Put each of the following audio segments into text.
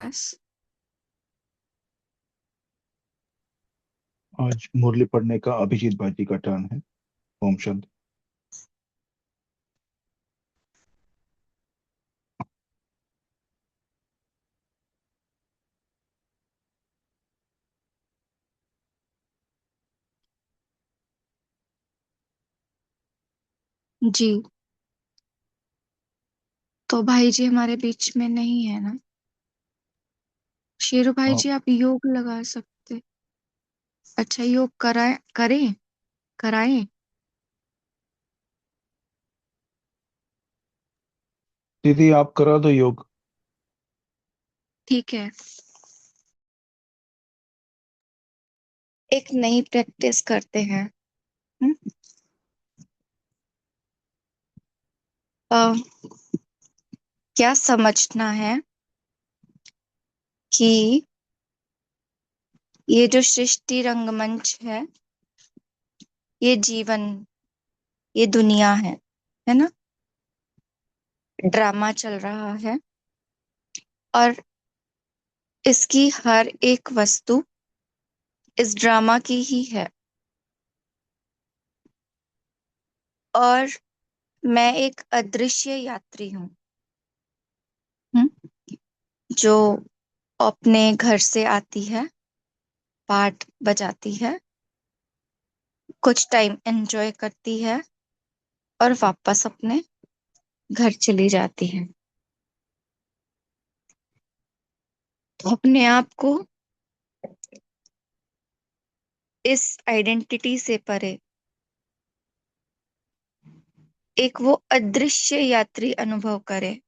बस। आज मुरली पढ़ने का अभिजीत बाजी का टर्न है। ओम शब्द। जी। तो भाई जी हमारे बीच में नहीं है ना। शेरू भाई हाँ, जी आप योग लगा सकते। अच्छा योग कराए करें कराएं। दीदी आप करा दो योग। ठीक है। एक नई प्रैक्टिस करते हैं। हम्म? अ, क्या समझना है कि ये जो सृष्टि रंगमंच है, ये जीवन, ये दुनिया है ना। ड्रामा चल रहा है और इसकी हर एक वस्तु इस ड्रामा की ही है। और मैं एक अदृश्य यात्री हूँ। हम्म? जो अपने घर से आती है, पाठ बजाती है, कुछ टाइम एंजॉय करती है और वापस अपने घर चली जाती है। तो अपने आप को इस आइडेंटिटी से परे एक वो अदृश्य यात्री अनुभव करे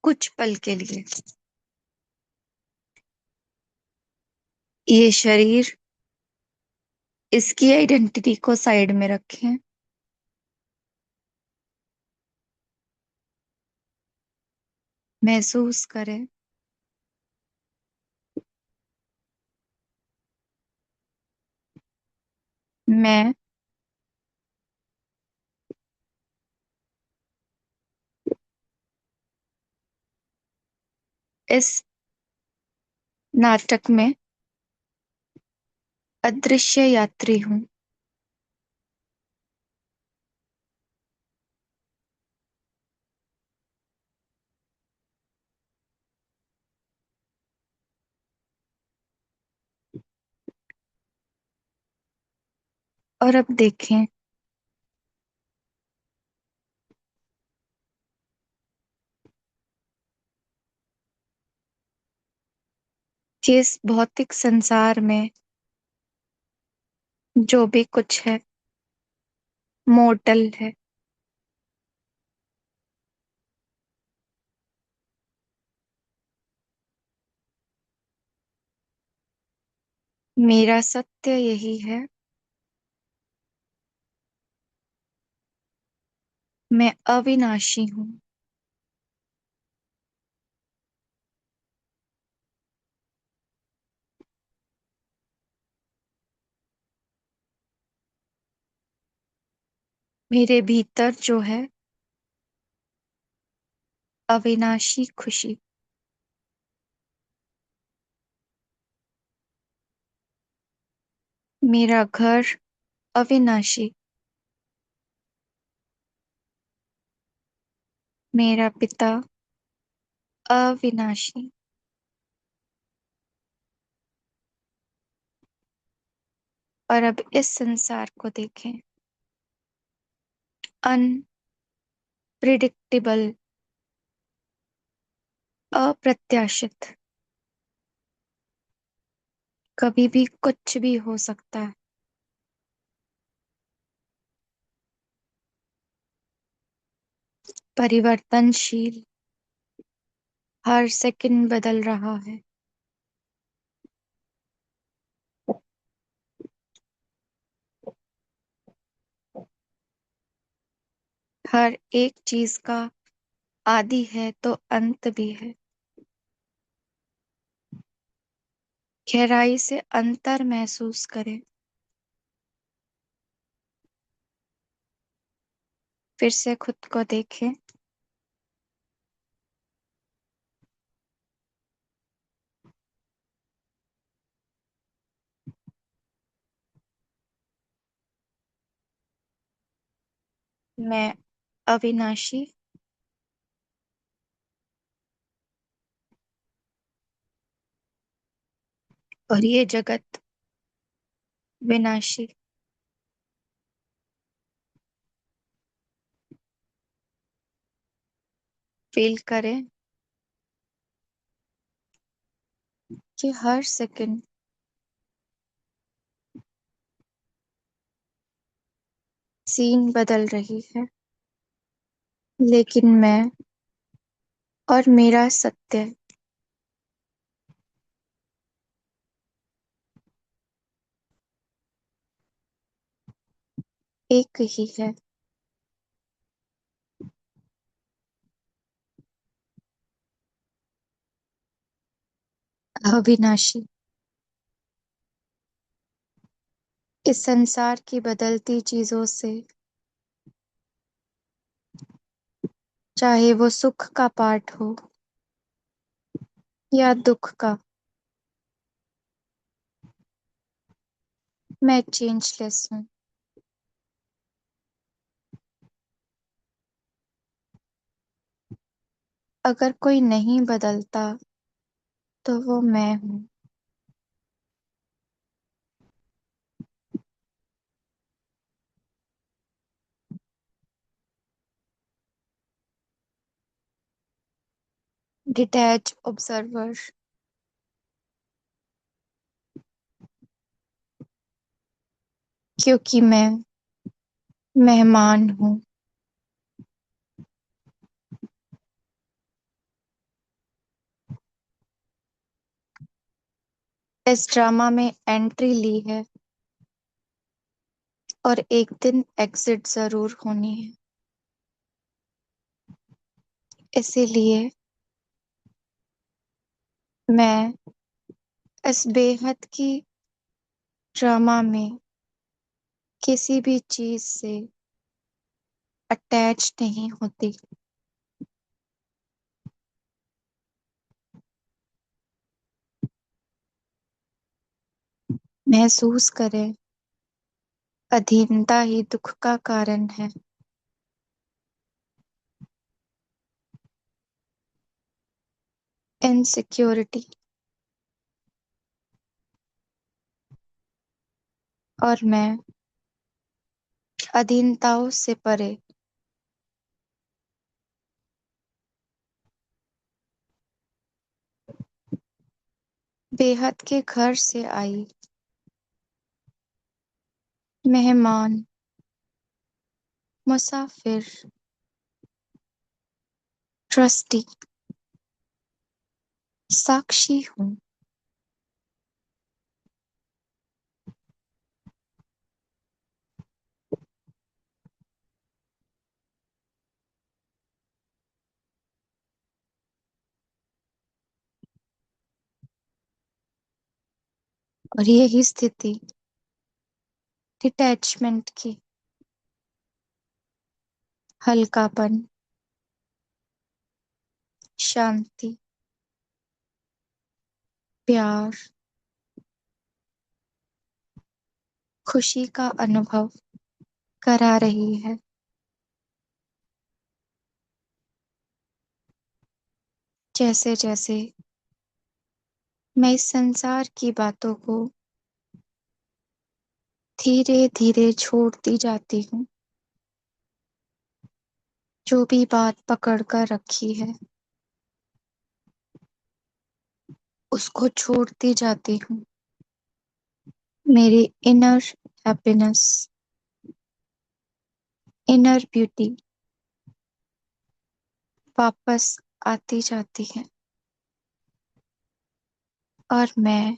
कुछ पल के लिए। ये शरीर, इसकी आइडेंटिटी को साइड में रखें। महसूस करें मैं इस नाटक में अदृश्य यात्री हूँ। और अब देखें कि इस भौतिक संसार में जो भी कुछ है मोर्टल है। मेरा सत्य यही है, मैं अविनाशी हूँ। मेरे भीतर जो है अविनाशी खुशी। मेरा घर अविनाशी। मेरा पिता अविनाशी। और अब इस संसार को देखें, अनप्रिडिक्टेबल, अप्रत्याशित, कभी भी कुछ भी हो सकता है। परिवर्तनशील, हर सेकंड बदल रहा है। हर एक चीज का आदि है तो अंत भी है। गहराई से अंतर महसूस करें। फिर से खुद को देखें। मैं अविनाशी और ये जगत विनाशी। फील करें कि हर सेकंड सीन बदल रही है, लेकिन मैं और मेरा सत्य एक ही है। अविनाशी। इस संसार की बदलती चीजों से, चाहे वो सुख का पाठ हो या दुख का, मैं चेंजलेस हूँ। अगर कोई नहीं बदलता तो वो मैं हूँ। Detach observer. क्योंकि मैं मेहमान हूँ। इस ड्रामा में एंट्री ली है और एक दिन एग्जिट जरूर होनी है। इसीलिए मैं इस बेहद की ड्रामा में किसी भी चीज से अटैच नहीं होती। महसूस करें, अधीनता ही दुख का कारण है। इनसिक्योरिटी और मैं अधीनताओं से परे, बेहद के घर से आई मेहमान, मुसाफिर, ट्रस्टी, साक्षी हूँ। और यही स्थिति डिटैचमेंट की, हल्कापन, शांति, प्यार, खुशी का अनुभव करा रही है। जैसे जैसे मैं इस संसार की बातों को धीरे धीरे छोड़ती जाती हूँ, जो भी बात पकड़ कर रखी है उसको छोड़ती जाती हूँ। मेरी इनर हैप्पीनेस, इनर ब्यूटी वापस आती जाती है और मैं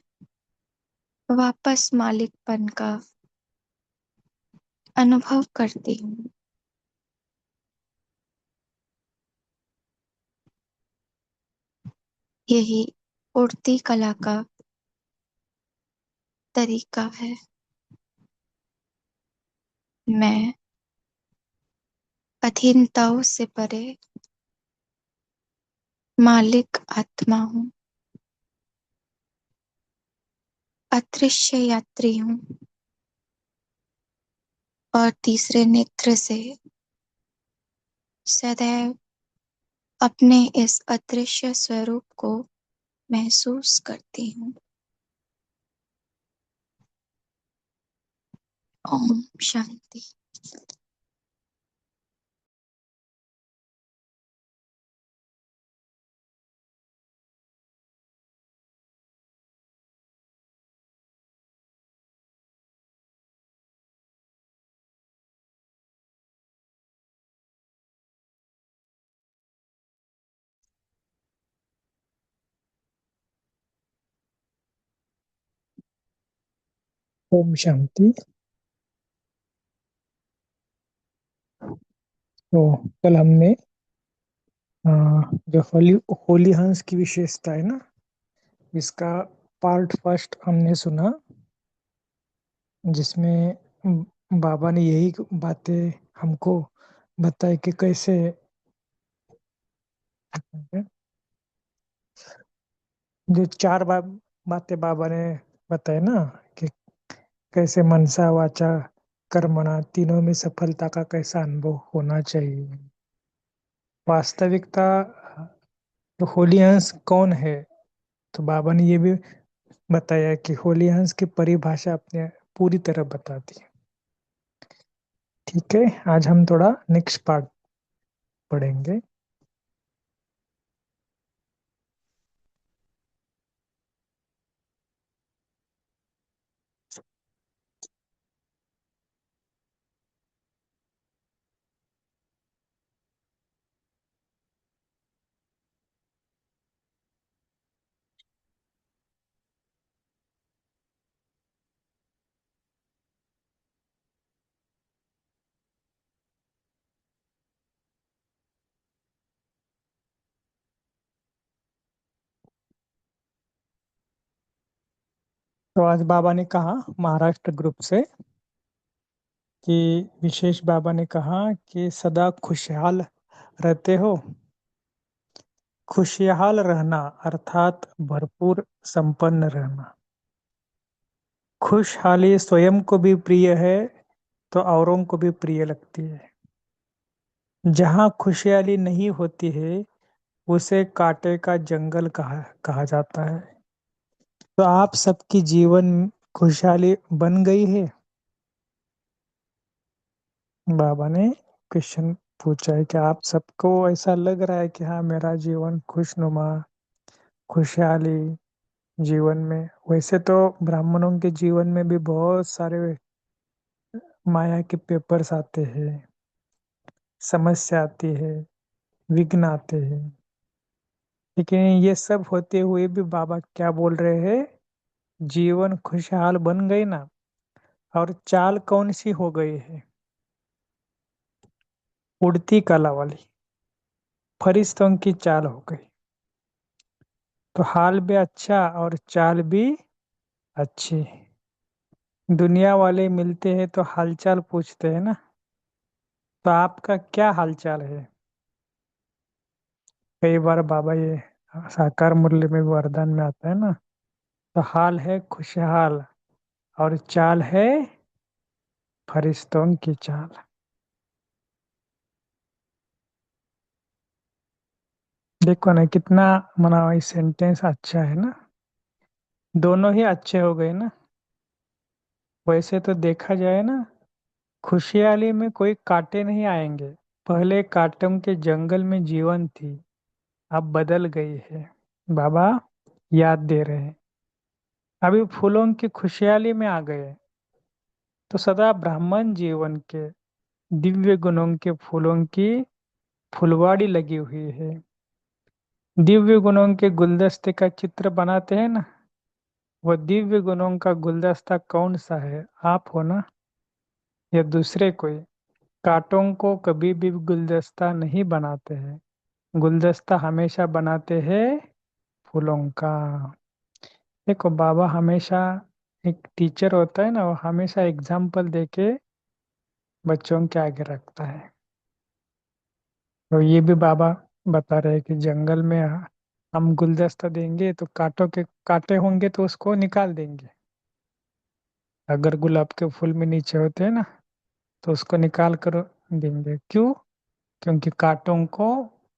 वापस मालिकपन का अनुभव करती हूँ। यही उड़ती कला का तरीका है। मैं अधीनताओं से परे मालिक आत्मा हूँ, अदृश्य यात्री हूँ और तीसरे नेत्र से सदैव अपने इस अदृश्य स्वरूप को महसूस करती हूँ। ओम शांति। ओम शांति। तो कल हमने अ, जो होली होली हंस की विशेषता है ना, इसका पार्ट फर्स्ट हमने सुना, जिसमें बाबा ने यही बातें हमको बताई कि कैसे जो चार बातें बाबा ने बताए ना, कि कैसे मनसा वाचा कर्मणा तीनों में सफलता का कैसा अनुभव होना चाहिए। वास्तविकता तो होली हंस कौन है, तो बाबा ने ये भी बताया कि होली हंस की परिभाषा अपने पूरी तरह बता दी। ठीक है, आज हम थोड़ा नेक्स्ट पार्ट पढ़ेंगे। तो आज बाबा ने कहा महाराष्ट्र ग्रुप से कि विशेष बाबा ने कहा कि सदा खुशहाल रहते हो। खुशहाल रहना अर्थात भरपूर संपन्न रहना। खुशहाली स्वयं को भी प्रिय है तो औरों को भी प्रिय लगती है। जहाँ खुशहाली नहीं होती है उसे कांटे का जंगल कहा कहा जाता है। तो आप सबकी जीवन खुशहाली बन गई है। बाबा ने क्वेश्चन पूछा है कि आप सबको ऐसा लग रहा है कि हाँ मेरा जीवन खुशनुमा खुशहाली जीवन में। वैसे तो ब्राह्मणों के जीवन में भी बहुत सारे माया के पेपर्स आते हैं, समस्या आती है, विघ्न आते हैं, लेकिन ये सब होते हुए भी बाबा क्या बोल रहे हैं, जीवन खुशहाल बन गई ना। और चाल कौन सी हो गई है, उड़ती कला वाली, फरिश्तों की चाल हो गई। तो हाल भी अच्छा और चाल भी अच्छी। दुनिया वाले मिलते हैं तो हालचाल पूछते हैं ना, तो आपका क्या हालचाल है। कई बार बाबा ये साकार मूल्य में भी वरदान में आता है ना, तो हाल है खुशहाल और चाल है फरिश्तों की चाल। देखो ना कितना मना ये सेंटेंस अच्छा है ना, दोनों ही अच्छे हो गए ना। वैसे तो देखा जाए ना, खुशहाली में कोई कांटे नहीं आएंगे। पहले कांटों के जंगल में जीवन थी, अब बदल गई है। बाबा याद दे रहे हैं, अभी फूलों की खुशहाली में आ गए। तो सदा ब्राह्मण जीवन के दिव्य गुणों के फूलों की फुलवाड़ी लगी हुई है। दिव्य गुणों के गुलदस्ते का चित्र बनाते हैं ना, वो दिव्य गुणों का गुलदस्ता कौन सा है, आप हो ना या दूसरे कोई। कांटों को कभी भी गुलदस्ता नहीं बनाते हैं, गुलदस्ता हमेशा बनाते हैं फूलों का। देखो बाबा हमेशा, एक टीचर होता है ना, वो हमेशा एग्जाम्पल देके बच्चों के आगे रखता है। तो ये भी बाबा बता रहे हैं कि जंगल में हम गुलदस्ता देंगे तो कांटों के कांटे होंगे तो उसको निकाल देंगे। अगर गुलाब के फूल में नीचे होते हैं ना, तो उसको निकाल कर देंगे। क्यों? क्योंकि कांटों को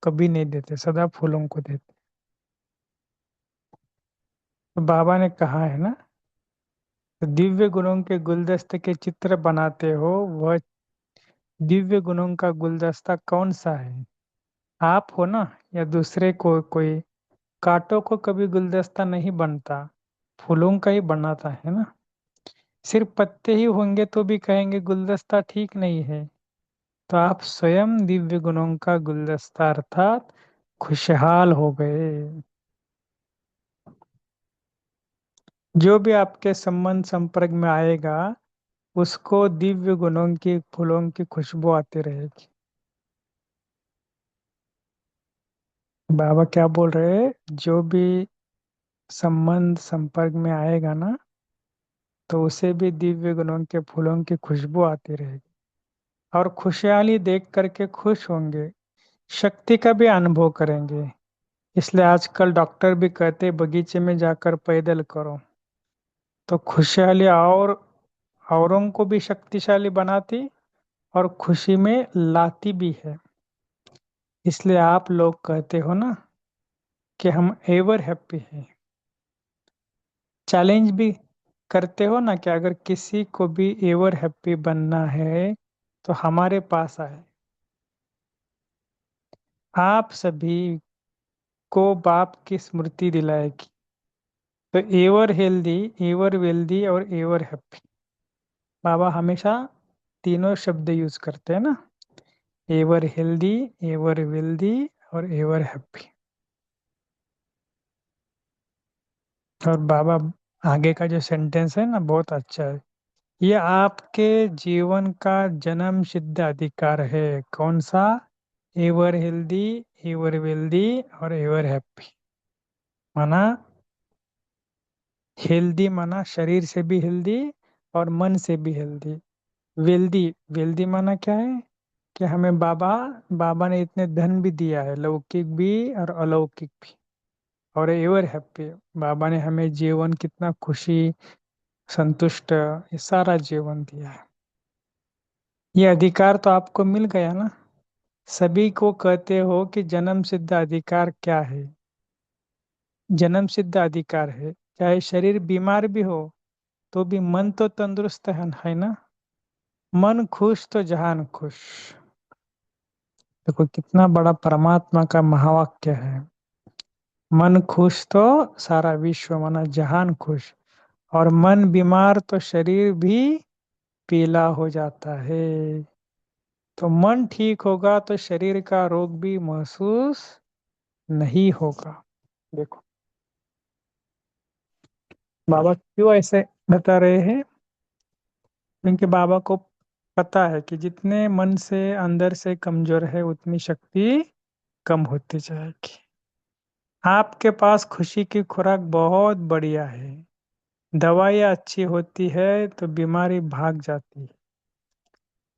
कभी नहीं देते, सदा फूलों को देते। तो बाबा ने कहा है ना, तो दिव्य गुणों के गुलदस्ते के चित्र बनाते हो, वह दिव्य गुणों का गुलदस्ता कौन सा है? आप हो ना, या दूसरे को कोई? कांटों को कभी गुलदस्ता नहीं बनता, फूलों का ही बनाता है ना। सिर्फ पत्ते ही होंगे तो भी कहेंगे गुलदस्ता ठीक नहीं है। तो आप स्वयं दिव्य गुणों का गुलदस्ता अर्थात खुशहाल हो गए। जो भी आपके संबंध संपर्क में आएगा, उसको दिव्य गुणों की फूलों की खुशबू आती रहेगी। बाबा क्या बोल रहे हैं? जो भी संबंध संपर्क में आएगा ना, तो उसे भी दिव्य गुणों के फूलों की खुशबू आती रहेगी, और खुशहाली देख करके खुश होंगे, शक्ति का भी अनुभव करेंगे। इसलिए आजकल डॉक्टर भी कहते हैं बगीचे में जाकर पैदल करो। तो खुशहाली और औरों को भी शक्तिशाली बनाती और खुशी में लाती भी है। इसलिए आप लोग कहते हो ना कि हम एवर हैप्पी हैं। चैलेंज भी करते हो ना कि अगर किसी को भी एवर हैप्पी बनना है तो हमारे पास आए। आप सभी को बाप की स्मृति दिलाएगी। तो एवर हेल्दी, एवर वेल्दी और एवर हैप्पी, बाबा हमेशा तीनों शब्द यूज करते हैं ना, एवर हेल्दी, एवर वेल्दी और एवर हैप्पी। और बाबा आगे का जो सेंटेंस है ना, बहुत अच्छा है। ये आपके जीवन का जन्म सिद्ध अधिकार है। कौन सा? एवर हेल्दी, एवर वेल्दी और एवर हैप्पी। माना हेल्दी, माना शरीर से भी हेल्दी और मन से भी हेल्दी। वेल्दी, वेल्दी माना क्या है? कि हमें बाबा बाबा ने इतने धन भी दिया है, लौकिक भी और अलौकिक भी। और एवर हैप्पी, बाबा ने हमें जीवन कितना खुशी, संतुष्ट, ये सारा जीवन दिया है। ये अधिकार तो आपको मिल गया ना। सभी को कहते हो कि जन्म सिद्ध अधिकार क्या है? जन्म सिद्ध अधिकार है, चाहे शरीर बीमार भी हो तो भी मन तो तंदुरुस्त है ना। मन खुश तो जहान खुश। देखो कितना बड़ा परमात्मा का महावाक्य है। मन खुश तो सारा विश्व, माना जहान खुश। और मन बीमार तो शरीर भी पीला हो जाता है। तो मन ठीक होगा तो शरीर का रोग भी महसूस नहीं होगा। देखो बाबा क्यों ऐसे बता रहे हैं? क्योंकि बाबा को पता है कि जितने मन से अंदर से कमजोर है, उतनी शक्ति कम होती जाएगी। आपके पास खुशी की खुराक बहुत बढ़िया है। दवाइयाँ अच्छी होती है तो बीमारी भाग जाती है।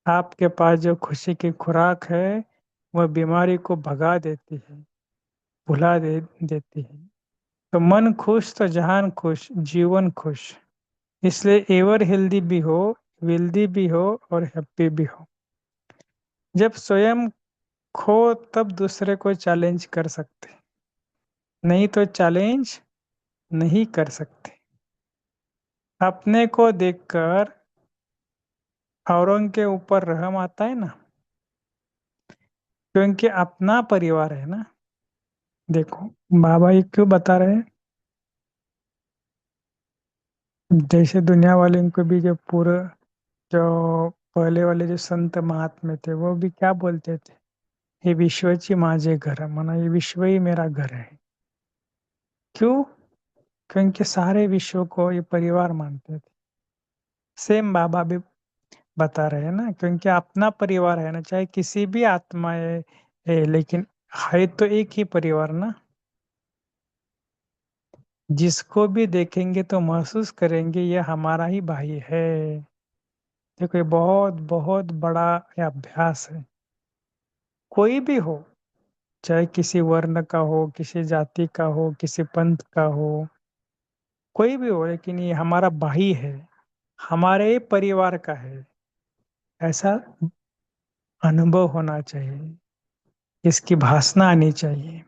आपके पास जो खुशी की खुराक है, वह बीमारी को भगा देती है, देती है। तो मन खुश तो जहान खुश, जीवन खुश। इसलिए एवर हेल्दी भी हो, वेल्दी भी हो और हैप्पी भी हो। जब स्वयं खो तब दूसरे को चैलेंज कर सकते, नहीं तो चैलेंज नहीं कर सकते। अपने को देखकर औरों के ऊपर रहम आता है ना, क्योंकि अपना परिवार है ना। देखो बाबा ये क्यों बता रहे हैं? जैसे दुनिया वाले को भी जो पूरे, जो पहले वाले जो संत महात्मा थे, वो भी क्या बोलते थे? हे विश्वची माझे घर, माना ये विश्व ही मेरा घर है। क्यों? क्योंकि सारे विश्व को ये परिवार मानते थे। सेम बाबा भी बता रहे हैं ना, क्योंकि अपना परिवार है ना, चाहे किसी भी आत्मा है, लेकिन है तो एक ही परिवार ना। जिसको भी देखेंगे तो महसूस करेंगे ये हमारा ही भाई है। देखो ये बहुत बहुत बड़ा ये अभ्यास है। कोई भी हो, चाहे किसी वर्ण का हो, किसी जाति का हो, किसी पंथ का हो, कोई भी हो, लेकिन ये हमारा भाई है, हमारे ही परिवार का है, ऐसा अनुभव होना चाहिए। इसकी भाषा आनी चाहिए।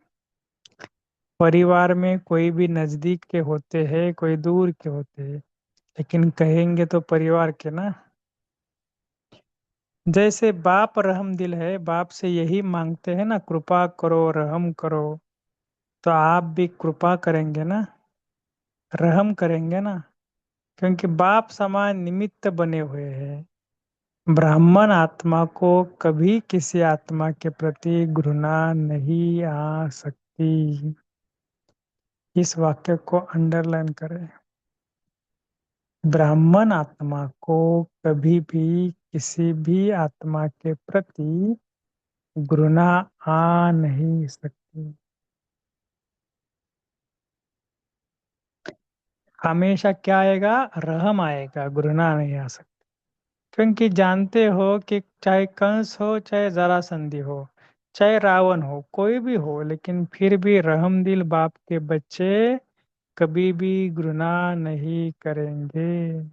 परिवार में कोई भी नजदीक के होते हैं, कोई दूर के होते हैं, लेकिन कहेंगे तो परिवार के ना। जैसे बाप रहम दिल है, बाप से यही मांगते हैं ना, कृपा करो, रहम करो। तो आप भी कृपा करेंगे ना, रहम करेंगे ना, क्योंकि बाप समान निमित्त बने हुए हैं। ब्राह्मण आत्मा को कभी किसी आत्मा के प्रति घृणा नहीं आ सकती। इस वाक्य को अंडरलाइन करें। ब्राह्मण आत्मा को कभी भी किसी भी आत्मा के प्रति घृणा आ नहीं सकती। हमेशा क्या आएगा? रहम आएगा, घृणा नहीं आ सकती। क्योंकि जानते हो कि चाहे कंस हो, चाहे जरासंधि हो, चाहे रावण हो, कोई भी हो, लेकिन फिर भी रहम दिल बाप के बच्चे कभी भी घृणा नहीं करेंगे।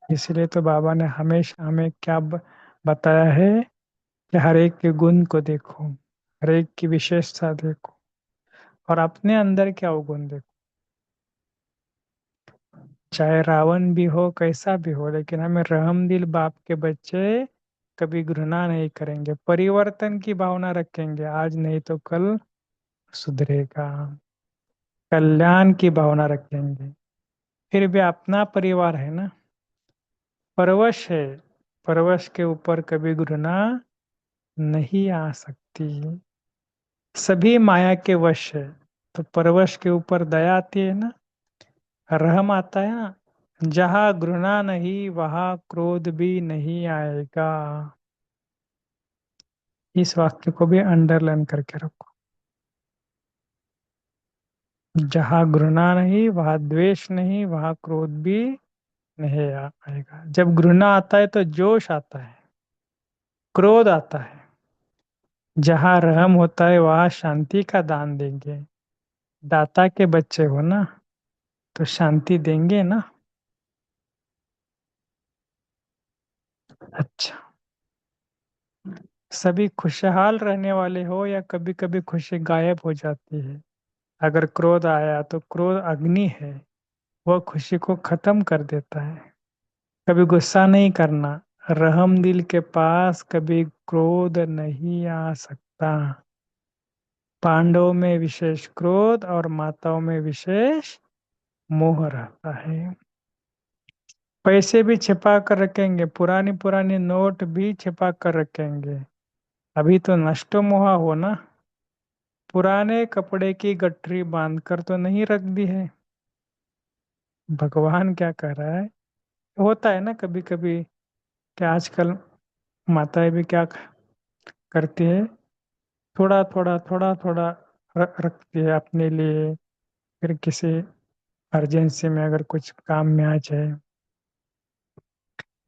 इसलिए तो बाबा ने हमेशा हमें क्या बताया है कि हर एक के गुण को देखो, हर एक की विशेषता देखो, और अपने अंदर क्या अवगुण देखो। चाहे रावण भी हो, कैसा भी हो, लेकिन हमें रहम दिल बाप के बच्चे कभी घृणा नहीं करेंगे। परिवर्तन की भावना रखेंगे, आज नहीं तो कल सुधरेगा। कल्याण की भावना रखेंगे। फिर भी अपना परिवार है ना, परवश है, परवश के ऊपर कभी घृणा नहीं आ सकती। सभी माया के वश है, तो परवश के ऊपर दया आती है ना, रहम आता है ना। जहाँ घृणा नहीं वहाँ क्रोध भी नहीं आएगा। इस वाक्य को भी अंडरलाइन करके रखो। जहाँ घृणा नहीं वहाँ द्वेष नहीं, वहाँ क्रोध भी नहीं आएगा। जब घृणा आता है तो जोश आता है, क्रोध आता है। जहाँ रहम होता है वहाँ शांति का दान देंगे। दाता के बच्चे हो ना, तो शांति देंगे ना। अच्छा, सभी खुशहाल रहने वाले हो या कभी कभी खुशी गायब हो जाती है। अगर क्रोध आया तो क्रोध अग्नि है, वह खुशी को खत्म कर देता है। कभी गुस्सा नहीं करना। रहम दिल के पास कभी क्रोध नहीं आ सकता। पांडवों में विशेष क्रोध और माताओं में विशेष मोह रहता है। पैसे भी छिपा कर रखेंगे, पुरानी पुरानी नोट भी छिपा कर रखेंगे। अभी तो नष्ट मोहा हो ना, पुराने कपड़े की गठरी बांधकर तो नहीं रख दी है। भगवान क्या कह रहा है? होता है ना कभी कभी, कि आजकल माताएं भी क्या करती है, थोड़ा थोड़ा थोड़ा थोड़ा रखती है अपने लिए, फिर किसी इमरजेंसी में अगर कुछ काम में आ जाए।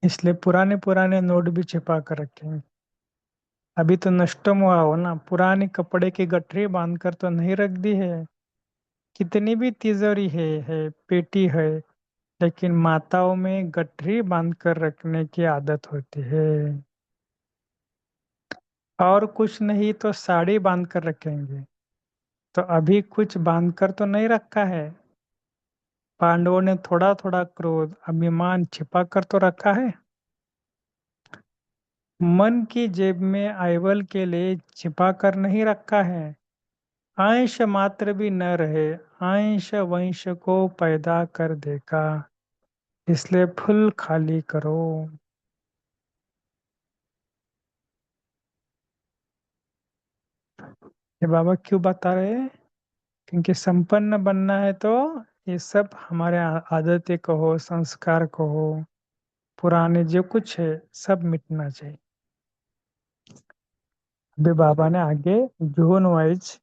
इसलिए पुराने पुराने नोट भी छिपा कर रखेंगे। अभी तो नष्ट हुआ हो ना, पुराने कपड़े की गठरी बांधकर तो नहीं रख दी है। कितनी भी तिजोरी है पेटी है, लेकिन माताओं में गठरी बांधकर रखने की आदत होती है। और कुछ नहीं तो साड़ी बांध कर रखेंगे। तो अभी कुछ बांधकर तो नहीं रखा है। पांडवों ने थोड़ा थोड़ा क्रोध अभिमान छिपा कर तो रखा है। मन की जेब में आयवल के लिए छिपा कर नहीं रखा है। अंश मात्र भी न रहे, अंश वंश को पैदा कर देगा। इसलिए फुल खाली करो। ये बाबा क्यों बता रहे हैं? क्योंकि संपन्न बनना है तो ये सब हमारे आदतें कहो, संस्कार कहो, पुराने जो कुछ है सब मिटना चाहिए। अभी बाबा ने आगे जोन वाइज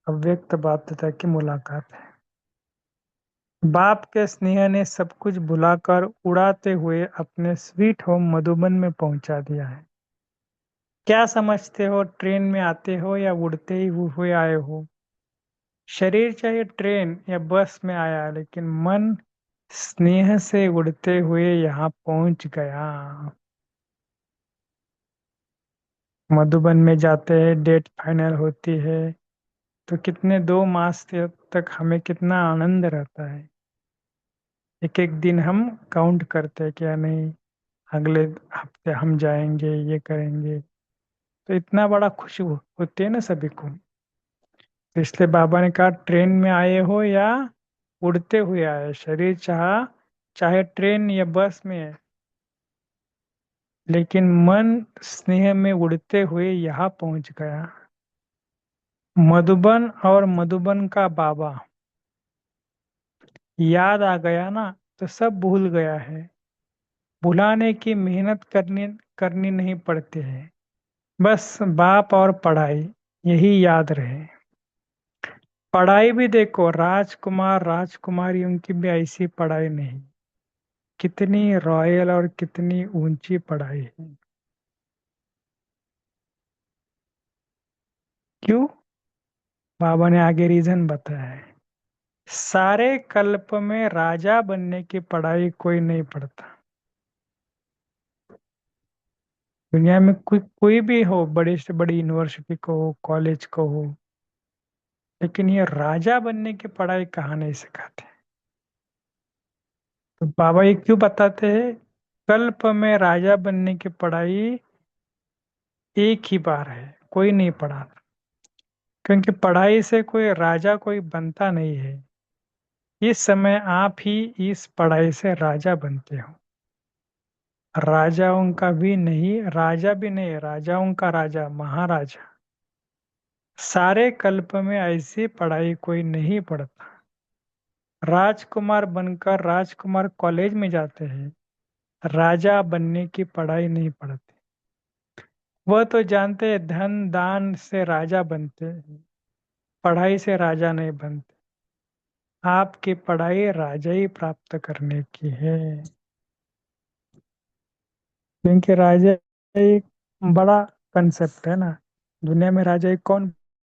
अव्यक्त बाध्यता की मुलाकात है। बाप के स्नेह ने सब कुछ भुलाकर उड़ाते हुए अपने स्वीट होम मधुबन में पहुंचा दिया है। क्या समझते हो, ट्रेन में आते हो या उड़ते ही हुए आए हो? शरीर चाहे ट्रेन या बस में आया, लेकिन मन स्नेह से उड़ते हुए यहाँ पहुंच गया। मधुबन में जाते हैं, डेट फाइनल होती है, तो कितने 2 मास तक हमें कितना आनंद रहता है। एक एक दिन हम काउंट करते हैं, क्या नहीं अगले हफ्ते हम जाएंगे, ये करेंगे। तो इतना बड़ा खुशी होती है ना सभी को। तो इसलिए बाबा ने कहा ट्रेन में आए हो या उड़ते हुए आए, शरीर चाहे ट्रेन या बस में है, लेकिन मन स्नेह में उड़ते हुए यहाँ पहुंच गया। मधुबन और मधुबन का बाबा याद आ गया ना, तो सब भूल गया है। भुलाने की मेहनत करनी करनी नहीं पड़ती है, बस बाप और पढ़ाई यही याद रहे। पढ़ाई भी देखो, राजकुमार राजकुमारी उनकी भी ऐसी पढ़ाई नहीं, कितनी रॉयल और कितनी ऊंची पढ़ाई है। क्यों? बाबा ने आगे रीजन बताया है। सारे कल्प में राजा बनने की पढ़ाई कोई नहीं पढ़ता। दुनिया में कोई भी हो, बड़ी से बड़ी यूनिवर्सिटी को हो, कॉलेज को हो, लेकिन ये राजा बनने की पढ़ाई कहाँ नहीं सिखाते। तो बाबा ये क्यों बताते हैं? कल्प में राजा बनने की पढ़ाई एक ही बार है, कोई नहीं पढ़ा। क्योंकि पढ़ाई से कोई राजा कोई बनता नहीं है। इस समय आप ही इस पढ़ाई से राजा बनते हो। राजाओं का भी नहीं, राजा भी नहीं, राजाओं का राजा, महाराजा। सारे कल्प में ऐसी पढ़ाई कोई नहीं पढ़ता। राजकुमार बनकर राजकुमार कॉलेज में जाते हैं, राजा बनने की पढ़ाई नहीं पढ़ते। वह तो जानते हैं धन दान से राजा बनते हैं, पढ़ाई से राजा नहीं बनते। आपकी पढ़ाई राजा ही प्राप्त करने की है। क्योंकि राजा एक बड़ा कंसेप्ट है ना। दुनिया में राजा एक कौन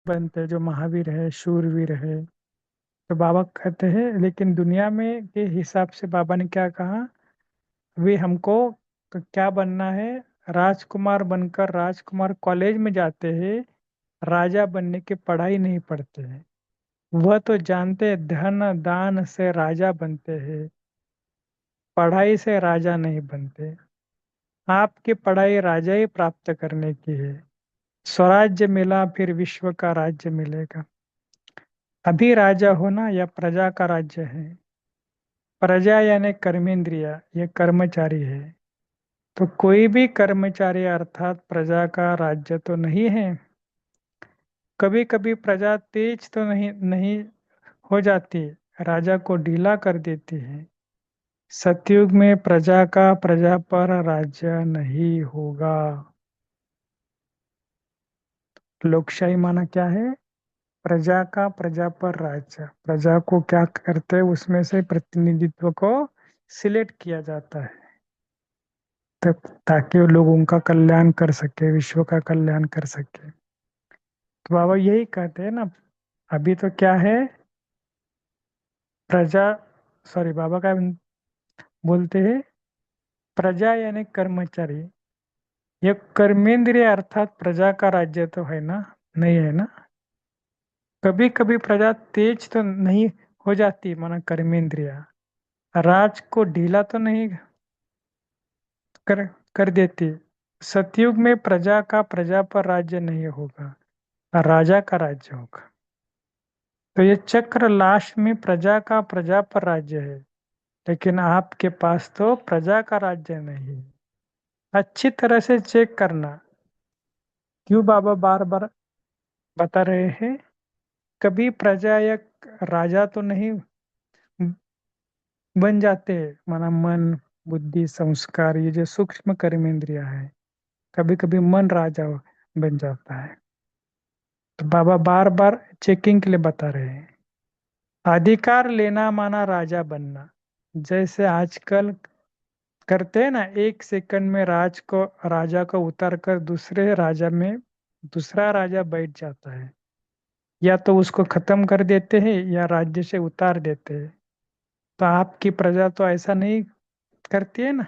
बनते हैं? जो महावीर है, शूरवीर है। तो बाबा कहते हैं, लेकिन दुनिया में के हिसाब से बाबा ने क्या कहा, वे हमको क्या बनना है? राजकुमार बनकर राजकुमार कॉलेज में जाते हैं, राजा बनने की पढ़ाई नहीं पढ़ते हैं। वह तो जानते हैं धन दान से राजा बनते हैं, पढ़ाई से राजा नहीं बनते। आपकी पढ़ाई राजा ही प्राप्त करने की है। स्वराज्य मिला फिर विश्व का राज्य मिलेगा। अभी राजा होना या प्रजा का राज्य है। प्रजा यानी कर्मेंद्रिया, ये कर्मचारी है। तो कोई भी कर्मचारी अर्थात प्रजा का राज्य तो नहीं है। कभी कभी प्रजा तेज तो नहीं नहीं हो जाती, राजा को ढीला कर देती है। सतयुग में प्रजा का प्रजा पर राज्य नहीं होगा। लोकशाही माना क्या है? प्रजा का प्रजा पर राज्य। प्रजा को क्या करते हैं, उसमें से प्रतिनिधित्व को सिलेक्ट किया जाता है, तब ताकि वो लोग उनका कल्याण कर सके, विश्व का कल्याण कर सके। तो बाबा यही कहते हैं ना। अभी तो क्या है, प्रजा, सॉरी बाबा का बोलते हैं, प्रजा यानी कर्मचारी। ये कर्मेंद्रिय अर्थात प्रजा का राज्य तो है ना? नहीं है ना। कभी कभी प्रजा तेज तो नहीं हो जाती, माना कर्मेंद्रिय राज को ढीला तो नहीं कर कर देती। सतयुग में प्रजा का प्रजा पर राज्य नहीं होगा, राजा का राज्य होगा। तो ये चक्र लास्ट में प्रजा का प्रजा पर राज्य है, लेकिन आपके पास तो प्रजा का राज्य नहीं है। अच्छी तरह से चेक करना। क्यों बाबा बार बार बता रहे हैं? कभी प्रजा या राजा तो नहीं बन जाते, माना मन बुद्धि संस्कार ये जो सूक्ष्म कर्मेंद्रिया है, कभी कभी मन राजा बन जाता है। तो बाबा बार बार चेकिंग के लिए बता रहे हैं। अधिकार लेना माना राजा बनना। जैसे आजकल करते हैं ना, 1 सेकंड में राजा को उतार कर दूसरे राजा में दूसरा राजा बैठ जाता है। या तो उसको खत्म कर देते हैं या राज्य से उतार देते हैं। तो आपकी प्रजा तो ऐसा नहीं करती है ना,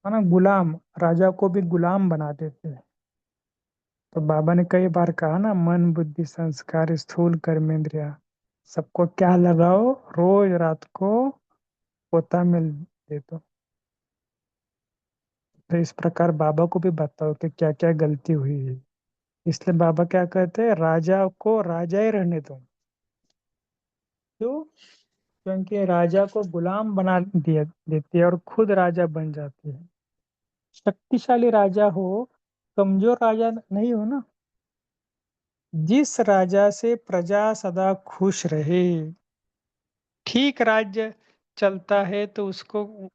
है ना? गुलाम, राजा को भी गुलाम बना देते हैं। तो बाबा ने कई बार कहा ना, मन बुद्धि संस्कार स्थूल कर्मेंद्रिया सबको क्या लगाओ, रोज रात को पोता में दे दो। तो इस प्रकार बाबा को भी बताओ कि क्या क्या गलती हुई है। इसलिए बाबा क्या कहते हैं, राजा को राजा ही रहने दो। क्यों? क्योंकि राजा को गुलाम बना दिया देती है और खुद राजा बन जाती है। शक्तिशाली राजा हो, कमजोर राजा नहीं हो ना। जिस राजा से प्रजा सदा खुश रहे, ठीक राज्य चलता है तो उसको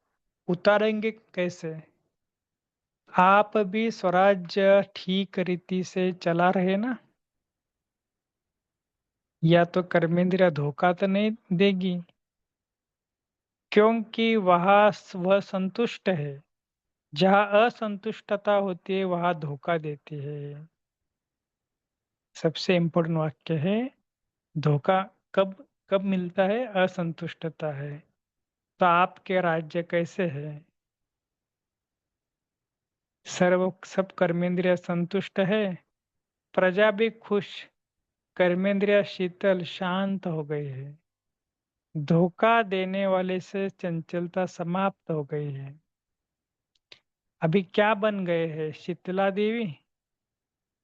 उतारेंगे कैसे? आप भी स्वराज्य ठीक रीति से चला रहे ना, या तो कर्मेंद्रिया धोखा तो नहीं देगी, क्योंकि वह संतुष्ट है। जहाँ असंतुष्टता होती है वहां धोखा देती है। सबसे इम्पोर्टेंट वाक्य है, धोखा कब कब मिलता है? असंतुष्टता है। तो आपके राज्य कैसे है? सब कर्मेंद्रिय संतुष्ट है, प्रजा भी खुश, कर्मेंद्रिय शीतल शांत हो गई है, धोखा देने वाले से चंचलता समाप्त हो गई है। अभी क्या बन गए हैं? शीतला देवी।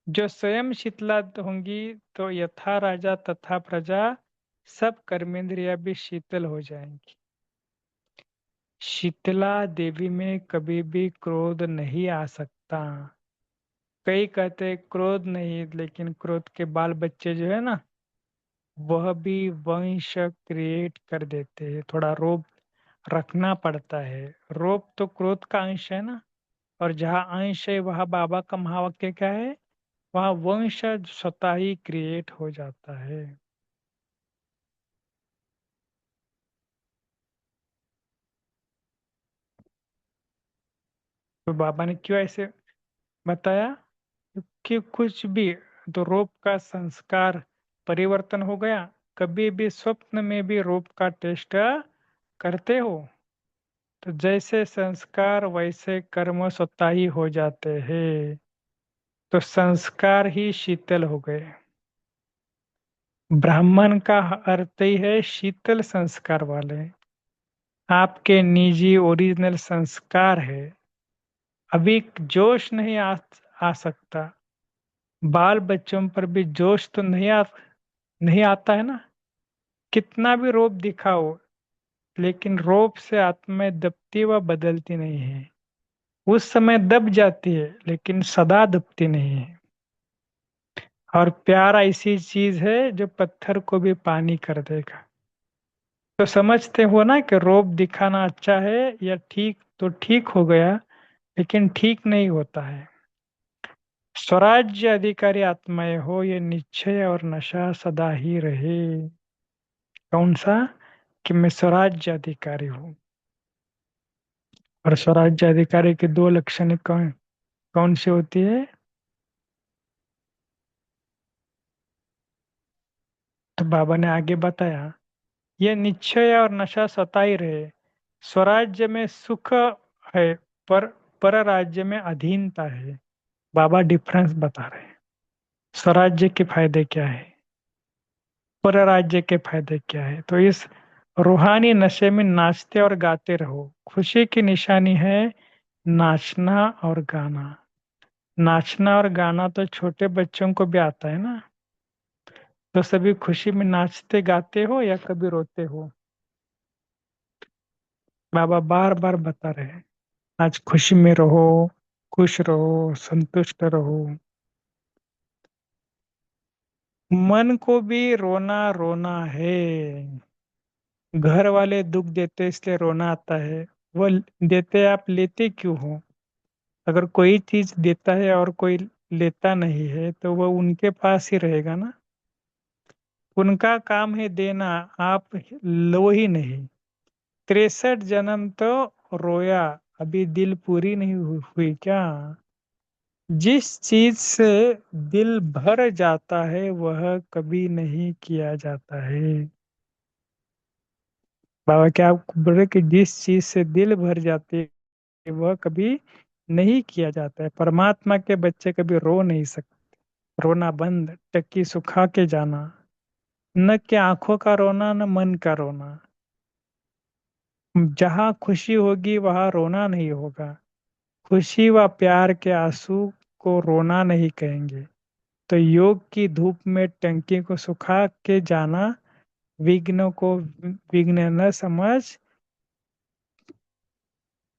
जो स्वयं शीतला होंगी तो यथा राजा तथा प्रजा सब कर्मेंद्रिया भी शीतल हो जाएंगी। शीतला देवी में कभी भी क्रोध नहीं आ सकता। कई कहते क्रोध नहीं, लेकिन क्रोध के बाल बच्चे जो है ना, वह भी वंश क्रिएट कर देते हैं। थोड़ा रोब रखना पड़ता है। रोब तो क्रोध का अंश है ना। और जहाँ अंश है वहाँ बाबा का महावाक्य क्या है, वहाँ वंश स्वतः ही क्रिएट हो जाता है। तो बाबा ने क्यों ऐसे बताया? कि कुछ भी, तो रूप का संस्कार परिवर्तन हो गया। कभी भी स्वप्न में भी रूप का टेस्ट करते हो तो जैसे संस्कार वैसे कर्म स्वतः ही हो जाते हैं। तो संस्कार ही शीतल हो गए। ब्राह्मण का अर्थ ही है शीतल संस्कार वाले। आपके निजी ओरिजिनल संस्कार है। अभी जोश नहीं आ सकता। बाल बच्चों पर भी जोश तो नहीं आता है ना। कितना भी रोब दिखाओ, लेकिन रोब से आत्माएं दबती व बदलती नहीं है। उस समय दब जाती है लेकिन सदा दबती नहीं है। और प्यार ऐसी चीज है जो पत्थर को भी पानी कर देगा। तो समझते हो ना कि रोब दिखाना अच्छा है या ठीक? तो ठीक हो गया, लेकिन ठीक नहीं होता है। स्वराज्य अधिकारी आत्माएं हो, ये निश्चय और नशा सदा ही रहे। कौन सा? कि मैं स्वराज्य अधिकारी हूँ। और स्वराज्य अधिकारी के दो लक्षण कौन कौन सी होती है? तो बाबा ने आगे बताया, यह निश्चय और नशा सताई रहे। स्वराज्य में सुख है, पर पर राज्य में अधीनता है। बाबा डिफरेंस बता रहे हैं। स्वराज्य के फायदे क्या है, पर राज्य के फायदे क्या है? तो इस रूहानी नशे में नाचते और गाते रहो। खुशी की निशानी है नाचना और गाना। नाचना और गाना तो छोटे बच्चों को भी आता है ना। तो सभी खुशी में नाचते गाते हो या कभी रोते हो? बाबा बार बार बता रहे हैं, आज खुशी में रहो, खुश रहो, संतुष्ट रहो। मन को भी रोना रोना है। घर वाले दुख देते इसलिए रोना आता है। वो देते, आप लेते क्यों हो? अगर कोई चीज देता है और कोई लेता नहीं है तो वो उनके पास ही रहेगा ना। उनका काम है देना, आप लो ही नहीं। 63 जन्म तो रोया, अभी दिल पूरी नहीं हुई क्या? जिस चीज से दिल भर जाता है वह कभी नहीं किया जाता है। बाबा क्या आपको बोल रहे कि जिस चीज से दिल भर जाती है वह कभी नहीं किया जाता है। परमात्मा के बच्चे कभी रो नहीं सकते। रोना बंद, टक्की सुखा के जाना। न कि आंखों का रोना, न मन का रोना। जहां खुशी होगी वहां रोना नहीं होगा। खुशी व प्यार के आंसू को रोना नहीं कहेंगे। तो योग की धूप में टंकी को सुखा के जाना। विघ्न को विघ्न न समझ,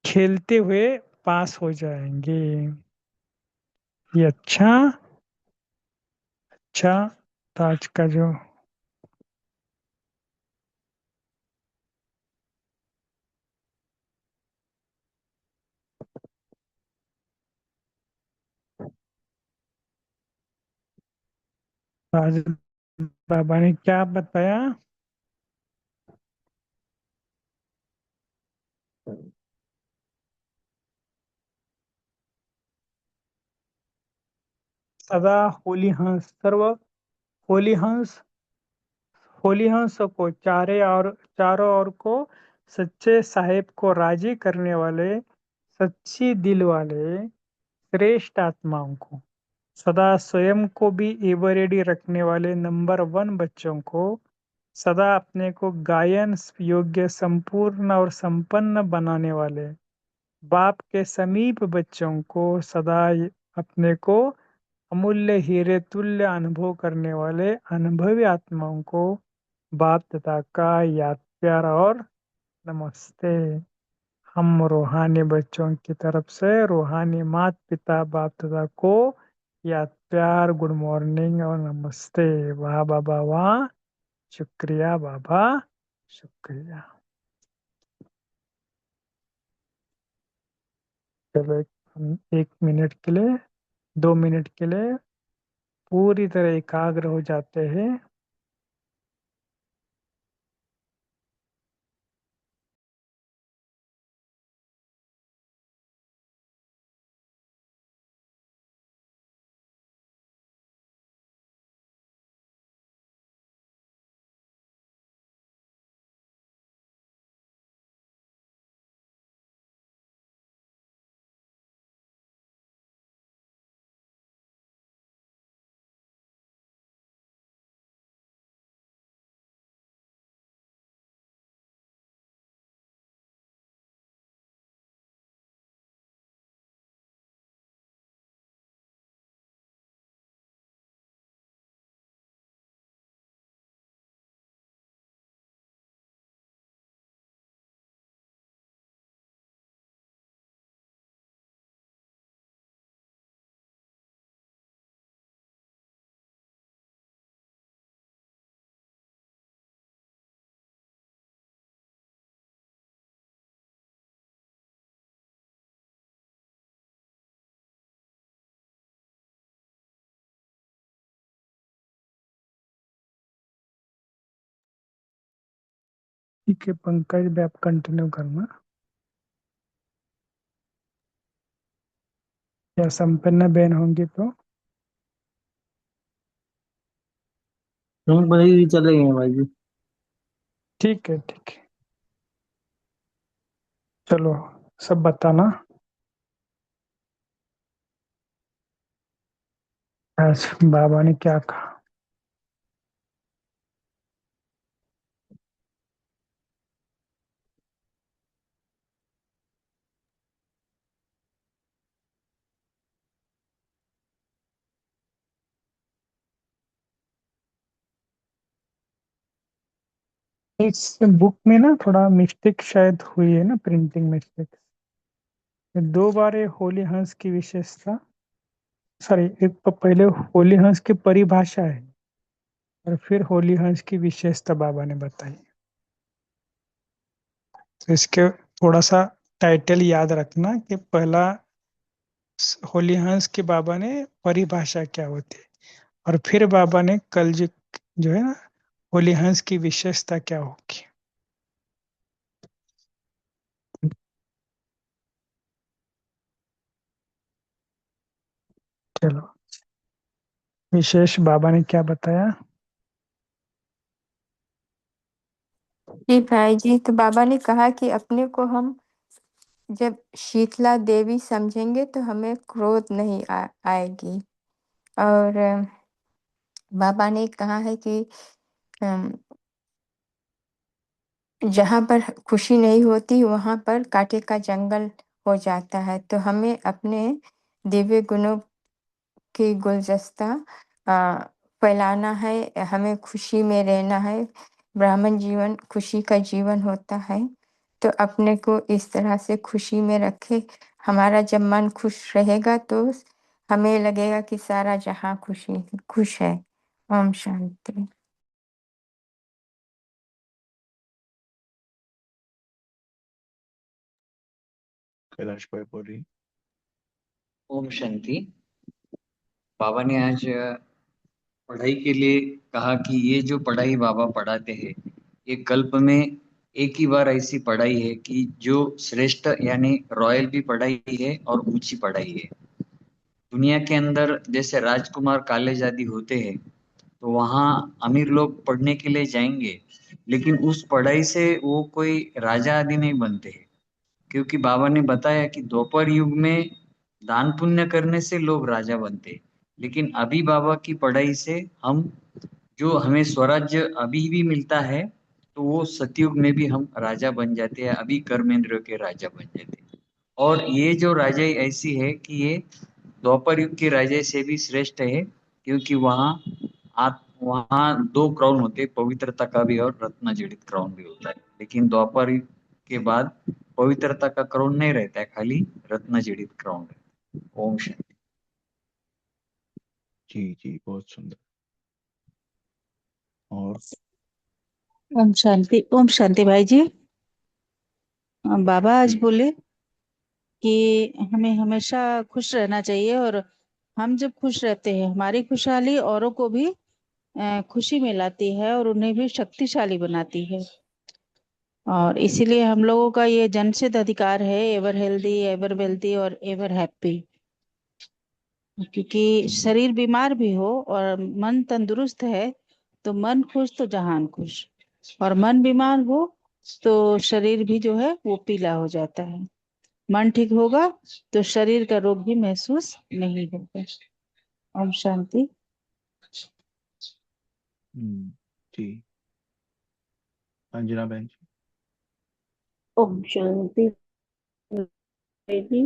खेलते हुए पास हो जाएंगे। ये अच्छा अच्छा था आज का जो आज बाबा ने क्या बताया। सदा होली हंस सर्व होली हंस होली हंस को चारों ओर को सच्चे साहेब को राजी करने वाले, सच्ची दिल वाले श्रेष्ठ आत्माओं को, सदा स्वयं को भी एवर रेडी रखने वाले नंबर वन बच्चों को, सदा अपने को गायन योग्य संपूर्ण और संपन्न बनाने वाले बाप के समीप बच्चों को, सदा अपने को अमूल्य हीरे तुल्य अनुभव करने वाले अनुभवी आत्माओं को बाप दादा का याद प्यार और नमस्ते। हम रूहानी बच्चों की तरफ से रूहानी माता पिता बाप दादा को याद प्यार गुड मॉर्निंग और नमस्ते। वाह बाबा वाह, शुक्रिया बाबा, शुक्रिया। चलो एक मिनट के लिए, 2 मिनट के लिए पूरी तरह एकाग्र हो जाते हैं। ठीक है पंकज भी आप कंटिन्यू करना, या संपन्न बहन होंगी तो। तुम कहीं भी चले गए भाई जी। ठीक है ठीक है, चलो सब बताना आज बाबा ने क्या कहा। इस बुक में ना थोड़ा मिस्टेक शायद हुई है ना, प्रिंटिंग मिस्टेक। 2 बार ये होली हंस की विशेषता, सॉरी एक पहले होली हंस की परिभाषा है और फिर होली हंस की विशेषता बाबा ने बताई। तो इसके थोड़ा सा टाइटल याद रखना कि पहला होली हंस के बाबा ने परिभाषा क्या होती है, और फिर बाबा ने कल जो है ना होली हंस की विशेषता क्या होगी। चलो विशेष बाबा ने क्या बताया। जी भाई जी, तो बाबा ने कहा कि अपने को हम जब शीतला देवी समझेंगे तो हमें क्रोध नहीं आएगी, और बाबा ने कहा है कि जहाँ पर खुशी नहीं होती वहाँ पर कांटे का जंगल हो जाता है। तो हमें अपने दिव्य गुणों की गुलदस्ता फैलाना है, हमें खुशी में रहना है। ब्राह्मण जीवन खुशी का जीवन होता है, तो अपने को इस तरह से खुशी में रखे। हमारा जब मन खुश रहेगा तो हमें लगेगा कि सारा जहां खुश है। ओम शांति। कैलाश भाई बोलिए। ओम शांति। बाबा ने आज पढ़ाई के लिए कहा कि ये जो पढ़ाई बाबा पढ़ाते हैं ये कल्प में एक ही बार ऐसी पढ़ाई है कि जो श्रेष्ठ यानी रॉयल भी पढ़ाई है और ऊंची पढ़ाई है। दुनिया के अंदर जैसे राजकुमार कॉलेज आदि होते हैं तो वहाँ अमीर लोग पढ़ने के लिए जाएंगे, लेकिन उस पढ़ाई से वो कोई राजा आदि नहीं बनते हैं। क्योंकि बाबा ने बताया कि द्वापर युग में दान पुण्य करने से लोग राजा बनते, लेकिन अभी बाबा की पढ़ाई से हम जो हमें स्वराज्य अभी भी मिलता है तो वो सतयुग में भी हम राजा बन जाते हैं, अभी कर्मेंद्र के राजा बन जाते हैं। और ये जो राजाई ऐसी है कि ये द्वापर युग के राजा से भी श्रेष्ठ है, क्योंकि वहाँ दो क्राउन होते हैं, पवित्रता का भी और रत्न जड़ित क्राउन भी होता है। लेकिन द्वापर युग के बाद पवित्रता का क्राउन नहीं रहता है, खाली रत्न जड़ित क्राउन रहता है। ओम शांति। जी जी, बहुत सुंदर। और ओम शांति भाई जी। बाबा आज जी बोले कि हमें हमेशा खुश रहना चाहिए, और हम जब खुश रहते हैं हमारी खुशहाली औरों को भी खुशी में लाती है और उन्हें भी शक्तिशाली बनाती है। और इसीलिए हम लोगों का ये जन्मसिद्ध अधिकार है, एवर हेल्दी, एवर वेल्दी और एवर हैप्पी। क्योंकि शरीर बीमार भी हो और मन तंदुरुस्त है तो मन खुश तो जहान खुश, और मन बीमार हो तो शरीर भी जो है वो पीला हो जाता है। मन ठीक होगा तो शरीर का रोग भी महसूस नहीं होगा। ओम शांति। जी, अंजना बहन जी। ओम शांति जी।